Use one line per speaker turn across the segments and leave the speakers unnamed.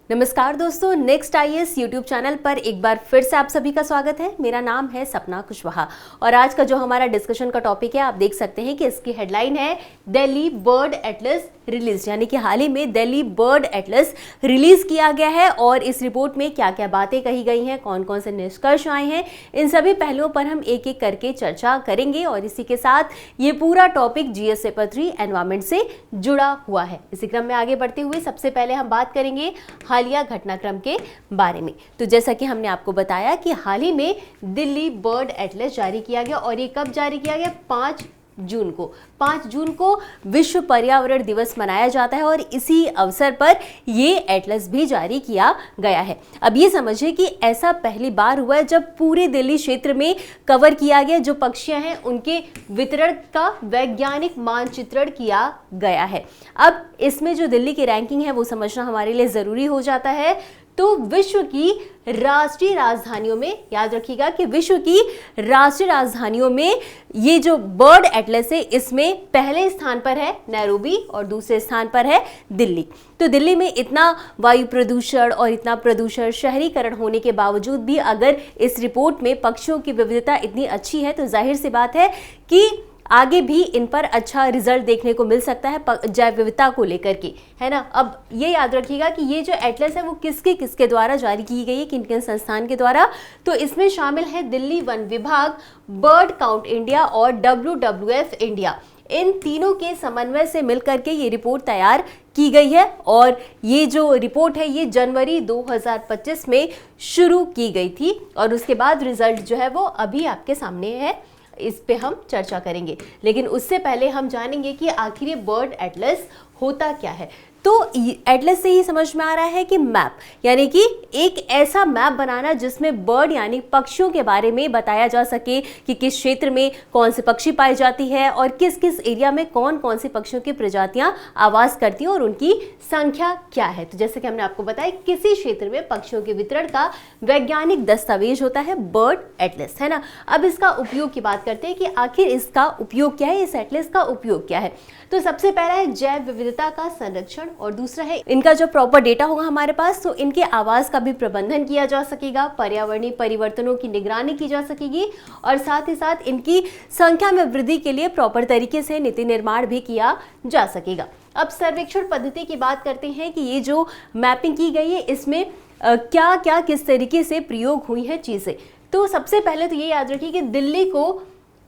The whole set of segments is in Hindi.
नमस्कार दोस्तों, नेक्स्ट आईएएस यूट्यूब चैनल पर एक बार फिर से आप सभी का स्वागत है। मेरा नाम है सपना कुशवाहा और आज का जो हमारा डिस्कशन का टॉपिक है, आप देख सकते हैं कि इसकी हेडलाइन है दिल्ली बर्ड एटलस रिलीज, यानी कि हाल ही में दिल्ली बर्ड एटलस रिलीज किया गया है और इस रिपोर्ट में क्या क्या बातें कही गई हैं, कौन कौन से निष्कर्ष आए हैं, इन सभी पहलुओं पर हम एक एक करके चर्चा करेंगे और इसी के साथ ये पूरा टॉपिक जीएस पेपर 3 एनवायरमेंट से जुड़ा हुआ है। इसी क्रम में आगे बढ़ते हुए सबसे पहले हम बात करेंगे हालिया घटनाक्रम के बारे में। तो जैसा कि हमने आपको बताया कि हाल ही में दिल्ली बर्ड एटलस जारी किया गया और ये कब जारी किया गया? 5 जून को विश्व पर्यावरण दिवस मनाया जाता है और इसी अवसर पर ये एटलस भी जारी किया गया है। अब ये समझिए कि ऐसा पहली बार हुआ है जब पूरे दिल्ली क्षेत्र में कवर किया गया, जो पक्षियां हैं उनके वितरण का वैज्ञानिक मानचित्रण किया गया है। अब इसमें जो दिल्ली की रैंकिंग है वो समझना हमारे लिए जरूरी हो जाता है। तो विश्व की राष्ट्रीय राजधानियों में, याद रखिएगा कि विश्व की राष्ट्रीय राजधानियों में ये जो बर्ड एटलस है इसमें पहले स्थान पर है नैरोबी और दूसरे स्थान पर है दिल्ली। तो दिल्ली में इतना वायु प्रदूषण और इतना प्रदूषण, शहरीकरण होने के बावजूद भी अगर इस रिपोर्ट में पक्षियों की विविधता इतनी अच्छी है तो जाहिर सी बात है कि आगे भी इन पर अच्छा रिजल्ट देखने को मिल सकता है जैव विविधता को लेकर के, है ना। अब ये याद रखिएगा कि ये जो एटलस है वो किसके द्वारा जारी की गई है, किन किन संस्थान के द्वारा। तो इसमें शामिल है दिल्ली वन विभाग, बर्ड काउंट इंडिया और WWF इंडिया। इन तीनों के समन्वय से मिलकर के ये रिपोर्ट तैयार की गई है और ये जो रिपोर्ट है ये जनवरी 2025 में शुरू की गई थी और उसके बाद रिजल्ट जो है वो अभी आपके सामने है, इस पे हम चर्चा करेंगे। लेकिन उससे पहले हम जानेंगे कि आखिर ये बर्ड एटलस होता क्या है। तो एटलस से ही समझ में आ रहा है कि मैप, यानी कि एक ऐसा मैप बनाना जिसमें बर्ड यानी पक्षियों के बारे में बताया जा सके कि किस क्षेत्र में कौन से पक्षी पाई जाती है और किस किस एरिया में कौन कौन सी पक्षियों की प्रजातियां आवास करती हैं और उनकी संख्या क्या है। तो जैसे कि हमने आपको बताया, किसी क्षेत्र में पक्षियों के वितरण का वैज्ञानिक दस्तावेज होता है बर्ड एटलस, है ना। अब इसका उपयोग की बात करते हैं कि आखिर इसका उपयोग क्या है, इस एटलस का उपयोग क्या है। तो सबसे पहला है जैव विविधता का संरक्षण और दूसरा है इनका जो प्रॉपर डेटा होगा हमारे पास तो इनके आवास का भी प्रबंधन किया जा सकेगा, पर्यावरणीय परिवर्तनों की निगरानी की जा सकेगी और साथ ही साथ इनकी संख्या में वृद्धि के लिए प्रॉपर तरीके से नीति निर्माण भी किया जा सकेगा। अब सर्वेक्षण पद्धति की बात करते हैं कि ये जो मैपिंग की गई है इसमें क्या क्या किस तरीके से प्रयोग हुई है चीजें। तो सबसे पहले तो ये याद रखिए कि दिल्ली को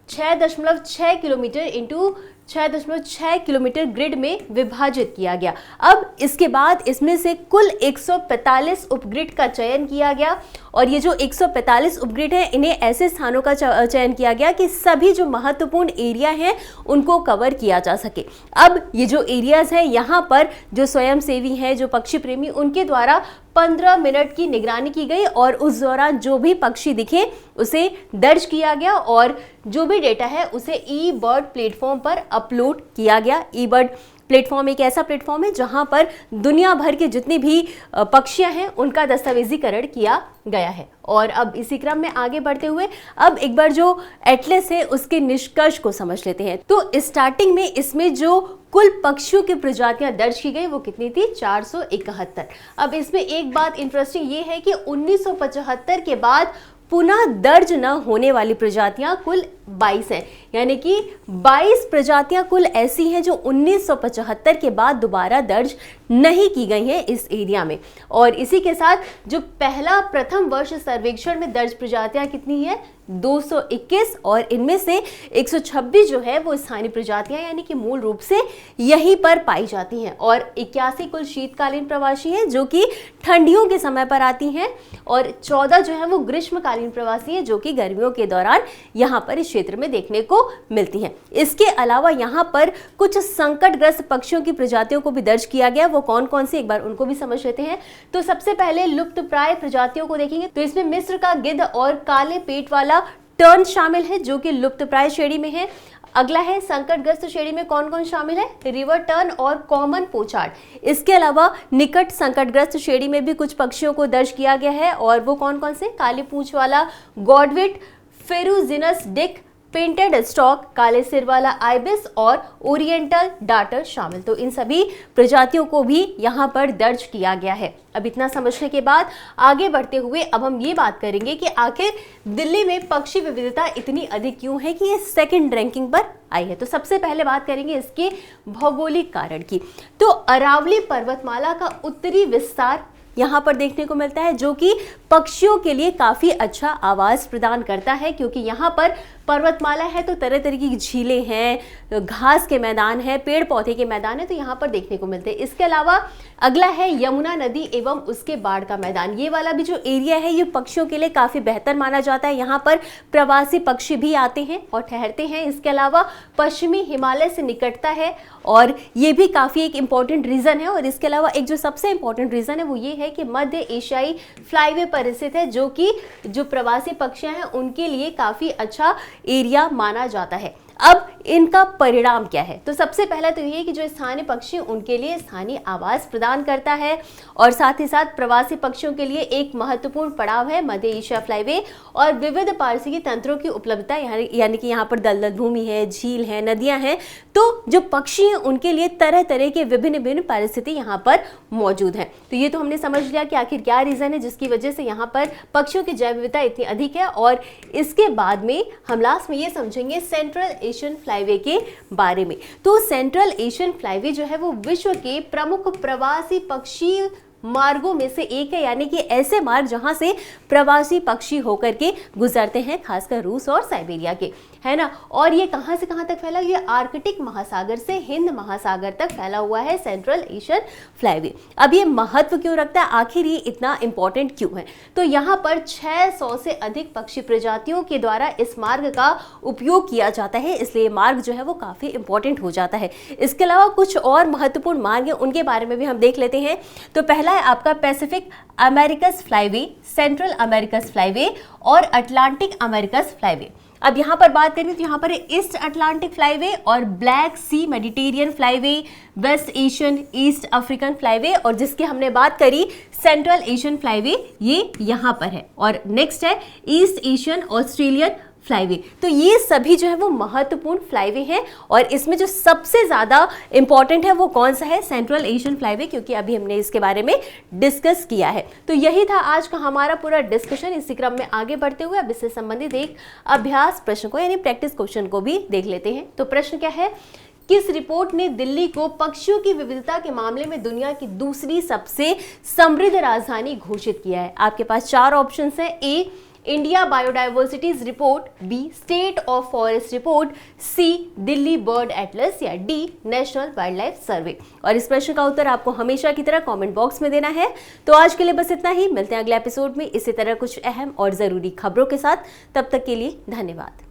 6.6 किलोमीटर इंटू 6.6 किलोमीटर ग्रिड में विभाजित किया गया। अब इसके बाद इसमें से कुल 145 उपग्रिड का चयन किया गया और ये जो 145 उपग्रिड हैं इन्हें ऐसे स्थानों का चयन किया गया कि सभी जो महत्वपूर्ण एरिया हैं उनको कवर किया जा सके। अब ये जो एरियाज हैं यहाँ पर जो स्वयंसेवी हैं, जो पक्षी प्रेमी, उनके द्वारा 15 मिनट की निगरानी की गई और उस दौरान जो भी पक्षी दिखे उसे दर्ज किया गया और जो भी डेटा है उसे ई बर्ड प्लेटफॉर्म पर अपलोड किया गया। ई बर्ड प्लेटफॉर्म एक ऐसा प्लेटफॉर्म है जहां पर दुनिया भर के जितनी भी पक्षियां हैं उनका दस्तावेजीकरण किया गया है। और अब इसी क्रम में आगे बढ़ते हुए अब एक बार जो एटलस है उसके निष्कर्ष को समझ लेते हैं। तो स्टार्टिंग में इसमें जो कुल पक्षियों की प्रजातियां दर्ज की गई वो कितनी थी? 471। अब इसमें एक बात इंटरेस्टिंग ये है कि 1975 के बाद पुनः दर्ज न होने वाली प्रजातियां कुल 22 हैं, यानी कि 22 प्रजातियां कुल ऐसी हैं जो 1975 के बाद दोबारा दर्ज नहीं की गई हैं इस एरिया में। और इसी के साथ जो पहला प्रथम वर्ष सर्वेक्षण में दर्ज प्रजातियां कितनी है? 221 और इनमें से 126 जो है वो स्थानीय प्रजातियां यानी कि मूल रूप से यहीं पर पाई जाती हैं और 81 कुल शीतकालीन प्रवासी हैं जो कि ठंडियों के समय पर आती हैं और 14 जो है वो ग्रीष्मकालीन प्रवासी हैं जो कि गर्मियों के दौरान यहाँ पर इस क्षेत्र में देखने को मिलती हैं। इसके अलावा यहाँ पर कुछ संकटग्रस्त पक्षियों की प्रजातियों को भी दर्ज किया गया। वो कौन कौन सी एक बार उनको भी समझ लेते हैं। तो सबसे पहले लुप्त प्राय प्रजातियों को देखेंगे तो इसमें मिस्र का गिद्ध और काले पेट वाला टर्न शामिल है जो कि लुप्त प्राय श्रेणी में है। अगला है संकटग्रस्त श्रेणी में कौन कौन शामिल है? रिवर टर्न और कॉमन पोचार्ड। इसके अलावा निकट संकटग्रस्त श्रेणी में भी कुछ पक्षियों को दर्ज किया गया है और वो कौन कौन से? काली पूंछ वाला गॉडविट, फेरुजिनस डिक, पेंटेड स्टॉक, काले सिर वाला आइबिस और ओरिएंटल डार्टर शामिल। तो इन सभी प्रजातियों को भी यहाँ पर दर्ज किया गया है। अब इतना समझने के बाद आगे बढ़ते हुए अब हम ये बात करेंगे कि आखिर दिल्ली में पक्षी विविधता इतनी अधिक क्यों है कि ये सेकंड रैंकिंग पर आई है। तो सबसे पहले बात करेंगे इसके भौगोलिक कारण की। तो अरावली पर्वतमाला का उत्तरी विस्तार यहाँ पर देखने को मिलता है, जो कि पक्षियों के लिए काफ़ी अच्छा आवास प्रदान करता है, क्योंकि यहाँ पर पर्वतमाला है तो तरह तरह की झीलें हैं, घास के मैदान हैं, पेड़ पौधे के मैदान है, तो यहाँ पर देखने को मिलते हैं। इसके अलावा अगला है यमुना नदी एवं उसके बाढ़ का मैदान। ये वाला भी जो एरिया है ये पक्षियों के लिए काफ़ी बेहतर माना जाता है। यहाँ पर प्रवासी पक्षी भी आते हैं और ठहरते हैं। इसके अलावा पश्चिमी हिमालय से निकटता है और ये भी काफ़ी एक इम्पॉर्टेंट रीज़न है। और इसके अलावा एक जो सबसे इम्पॉर्टेंट रीज़न है वो ये है कि मध्य एशियाई फ्लाईवे पर स्थित है, जो कि जो प्रवासी पक्षी हैं उनके लिए काफ़ी अच्छा एरिया माना जाता है। अब इनका परिणाम क्या है? तो सबसे पहला तो ये है कि जो स्थानीय पक्षी उनके लिए स्थानीय आवास प्रदान करता है और साथ ही साथ प्रवासी पक्षियों के लिए एक महत्वपूर्ण पड़ाव है मध्य एशिया फ्लाईवे और विविध पारिस्थितिकी तंत्रों की उपलब्धता, यानी कि यहाँ पर दलदल भूमि है, झील है, नदियाँ हैं। तो जो पक्षी हैं उनके लिए तरह तरह के विभिन्न परिस्थिति यहाँ पर मौजूद हैं। तो ये तो हमने समझ लिया कि आखिर क्या रीज़न है जिसकी वजह से यहाँ पर पक्षियों की जैव विविधता इतनी अधिक है। और इसके बाद में हम लास्ट में ये समझेंगे सेंट्रल एशियन फ्लाईवे के बारे में। तो सेंट्रल एशियन फ्लाईवे जो है वो विश्व के प्रमुख प्रवासी पक्षी मार्गों में से एक है, यानी कि ऐसे मार्ग जहां से प्रवासी पक्षी होकर के गुजरते हैं, खासकर रूस और साइबेरिया के, है ना। और ये कहां से कहां तक फैला? ये आर्कटिक महासागर से हिंद महासागर तक फैला हुआ है सेंट्रल एशियन फ्लाईवे। अब ये महत्व क्यों रखता है, आखिर ये इतना इंपॉर्टेंट क्यों है? तो यहाँ पर 600 से अधिक पक्षी प्रजातियों के द्वारा इस मार्ग का उपयोग किया जाता है, इसलिए मार्ग जो है वो काफी इंपॉर्टेंट हो जाता है। इसके अलावा कुछ और महत्वपूर्ण मार्ग है, उनके बारे में भी हम देख लेते हैं। तो पहला है आपका Pacific Americas flyway, Central Americas flyway और अटलांटिक अमेरिकस फ्लाईवे। अब यहाँ पर बात करें तो यहाँ पर ईस्ट अटलांटिक फ्लाईवे और Black Sea Mediterranean flyway, West Asian East African flyway और जिसकी हमने बात करी सेंट्रल एशियन फ्लाईवे, ये यहाँ पर है। और नेक्स्ट है ईस्ट एशियन ऑस्ट्रेलियन फ्लाईवे। तो ये सभी जो है वो महत्वपूर्ण फ्लाईवे हैं और इसमें जो सबसे ज़्यादा इंपॉर्टेंट है वो कौन सा है? सेंट्रल एशियन फ्लाईवे, क्योंकि अभी हमने इसके बारे में डिस्कस किया है। तो यही था आज का हमारा पूरा डिस्कशन। इसी क्रम में आगे बढ़ते हुए अब इससे संबंधित एक अभ्यास प्रश्न को यानी प्रैक्टिस क्वेश्चन को भी देख लेते हैं। तो प्रश्न क्या है? किस रिपोर्ट ने दिल्ली को पक्षियों की विविधता के मामले में दुनिया की दूसरी सबसे समृद्ध राजधानी घोषित किया है? आपके पास 4 ऑप्शन है। A India biodiversities report, B state of forest report, C Delhi bird atlas या D national wildlife survey. और इस प्रश्न का उत्तर आपको हमेशा की तरह कमेंट बॉक्स में देना है। तो आज के लिए बस इतना ही, मिलते हैं अगले एपिसोड में इसी तरह कुछ अहम और जरूरी खबरों के साथ। तब तक के लिए धन्यवाद।